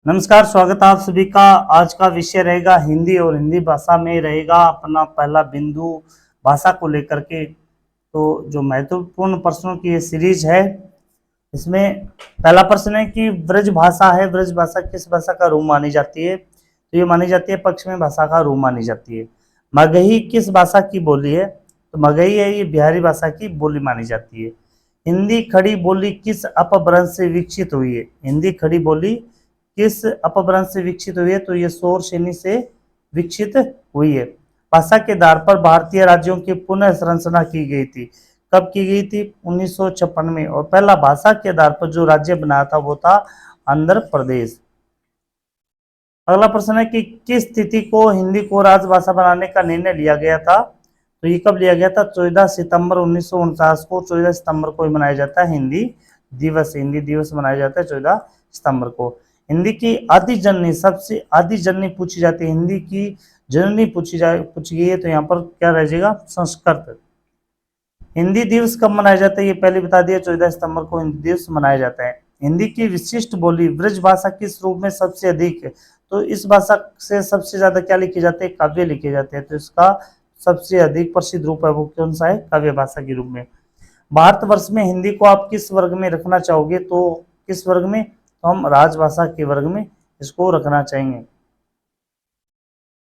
नमस्कार, स्वागत है आप सभी का। आज का विषय रहेगा हिंदी और हिंदी भाषा में रहेगा अपना पहला बिंदु भाषा को लेकर के। तो जो महत्वपूर्ण प्रश्नों की ये सीरीज है, इसमें पहला प्रश्न है कि ब्रज भाषा है, ब्रज भाषा किस भाषा का रूप मानी जाती है? तो ये मानी जाती है पश्चिमी भाषा का रूप मानी जाती है। मगही किस भाषा की बोली है? तो मगही है ये बिहारी भाषा की बोली मानी जाती है। हिंदी खड़ी बोली किस अपभ्रंश से विकसित हुई है? हिंदी खड़ी बोली किस अपभ्रंश से विकसित हुई है? तो ये शौर सेनी से विकसित हुई है। भाषा के आधार पर भारतीय राज्यों की पुनः संरचना की गई थी। कब की गई थी? 1956 में। और पहला भाषा के आधार पर जो राज्य बनाया था वो था आंध्र प्रदेश। अगला प्रश्न है कि किस तिथि को हिंदी को राजभाषा बनाने का निर्णय लिया गया था? तो ये कब लिया गया था? 14 सितंबर 1949 को। 14 सितंबर को ही मनाया जाता है हिंदी दिवस। हिंदी दिवस मनाया जाता है 14 सितंबर को। हिंदी की आदि जननी, सबसे आदि जननी पूछी जाती है, हिंदी की जननी पूछी गई है, तो यहाँ पर क्या रह जाएगा? संस्कृत। हिंदी दिवस कब मनाया जाता है? ये पहले बता दिया, 14 सितंबर को हिंदी दिवस मनाया जाता है। हिंदी की विशिष्ट बोली ब्रज भाषा किस रूप में सबसे अधिक है? तो इस भाषा से सबसे ज्यादा क्या लिखे जाते हैं? काव्य लिखे जाते हैं। तो इसका सबसे अधिक प्रसिद्ध रूप है वो कौन सा है? काव्य भाषा के रूप में। भारतवर्ष में हिंदी को आप किस वर्ग में रखना चाहोगे? तो किस वर्ग में? तो हम राजभाषा के वर्ग में इसको रखना चाहेंगे।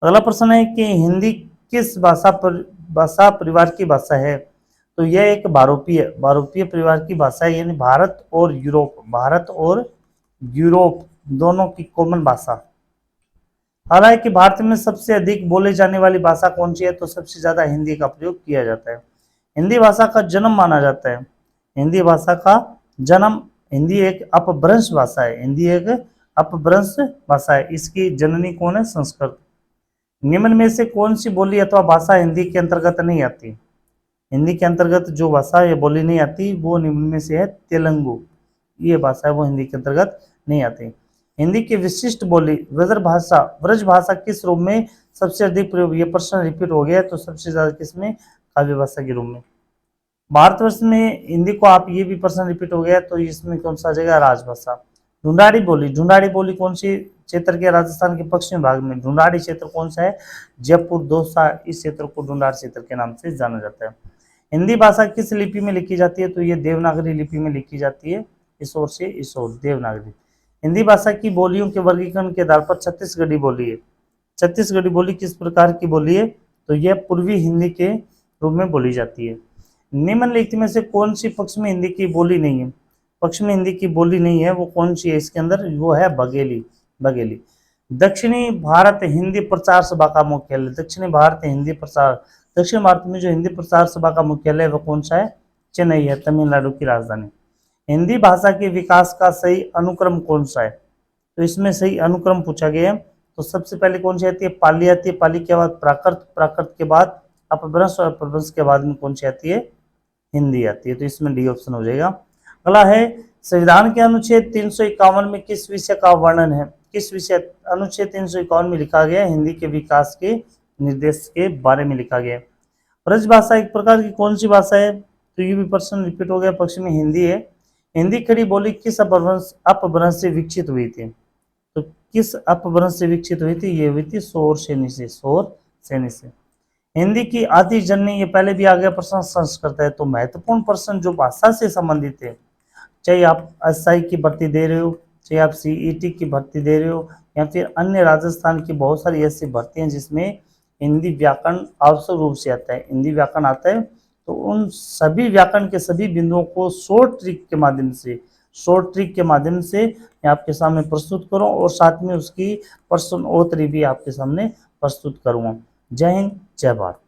अगला प्रश्न है कि हिंदी किस भाषा परिवार की भाषा है? तो यह एक बारोपीय परिवार की भाषा है, यानी भारत और यूरोप दोनों की कॉमन भाषा। हालांकि भारत में सबसे अधिक बोले जाने वाली भाषा कौन सी है? तो सबसे ज्यादा हिंदी का प्रयोग किया जाता है। हिंदी भाषा का जन्म माना जाता है। हिंदी भाषा का जन्म, हिंदी एक अपभ्रंश भाषा है। हिंदी एक अपभ्रंश भाषा है। इसकी जननी कौन है? संस्कृत। निम्न में से कौन सी बोली अथवा भाषा हिंदी के अंतर्गत नहीं आती? हिंदी के अंतर्गत जो भाषा या बोली नहीं आती वो निम्न में से है तेलुगु। ये भाषा है वो हिंदी के अंतर्गत नहीं आती। हिंदी की विशिष्ट बोली ब्रज भाषा किस रूप में सबसे अधिक प्रयोग? ये प्रश्न रिपीट हो गया, तो सबसे ज्यादा किसमें? काव्य भाषा के रूप में। भारतवर्ष में हिंदी को आप, ये भी प्रश्न रिपीट हो गया, तो इसमें कौन सा आ जाएगा? राजभाषा। ढूंढाड़ी बोली कौन सी क्षेत्र के? राजस्थान के पश्चिमी भाग में। ढूंढाड़ी क्षेत्र कौन सा है? जयपुर, दौसा, इस क्षेत्र को ढूंढाड़ क्षेत्र के नाम से जाना जाता है। हिंदी भाषा किस लिपि में लिखी जाती है? तो ये देवनागरी लिपि में लिखी जाती है। इस ओर से इस ओर देवनागरी। हिंदी भाषा की बोलियों के वर्गीकरण के आधार पर छत्तीसगढ़ी बोली है। छत्तीसगढ़ी बोली किस प्रकार की बोली है? तो यह पूर्वी हिंदी के रूप में बोली जाती है। निम्नलिखित में से कौन सी पश्चिमी हिंदी की बोली नहीं है? पश्चिमी हिंदी की बोली नहीं है वो कौन सी है इसके अंदर? वो है बघेली। दक्षिणी भारत हिंदी प्रचार सभा का मुख्यालय। दक्षिण भारत में जो हिंदी प्रचार सभा का मुख्यालय है वो कौन सा है? चेन्नई है, तमिलनाडु की राजधानी। हिंदी भाषा के विकास का सही अनुक्रम कौन सा है? तो इसमें सही अनुक्रम पूछा गया है। तो सबसे पहले कौन सी आती है? पाली आती है। पाली के बाद प्राकृत, प्राकृत के बाद अपभ्रंश और अपभ्रंश के बाद में कौन सी आती है? हिंदी आती है। तो इसमें डी ऑप्शन हो जाएगा। अगला है, संविधान के अनुच्छेद 351 में किस विषय का वर्णन है? किस विषय? अनुच्छेद 351 में लिखा गया हिंदी के विकास के निर्देश के बारे में लिखा गया। ब्रज भाषा एक प्रकार की कौन सी भाषा है? तो ये भी प्रश्न रिपीट हो गया, पश्चिमी हिंदी है। हिंदी खड़ी बोली किस अपभ्रंश से विकसित हुई थी? तो किस अपभ्रंश से विकसित हुई थी? ये हुई थी शौर सेनी से। हिंदी की आदि जननी, ये पहले भी आ गया प्रश्न, संस्कृत है। तो महत्वपूर्ण प्रश्न जो भाषा से संबंधित है, चाहे आप एसआई की भर्ती दे रहे हो, चाहे आप सीईटी की भर्ती दे रहे हो, या फिर अन्य राजस्थान की बहुत सारी ऐसी भर्ती हैं जिसमें हिंदी व्याकरण आवश्यक रूप से आता है, हिंदी व्याकरण आता है। तो उन सभी व्याकरण के सभी बिंदुओं को शॉर्ट ट्रिक के माध्यम से मैं आपके सामने प्रस्तुत करूं, और साथ में उसकी प्रश्नोत्तरी भी आपके सामने प्रस्तुत करूंगा। जय हिंद, जय भारत।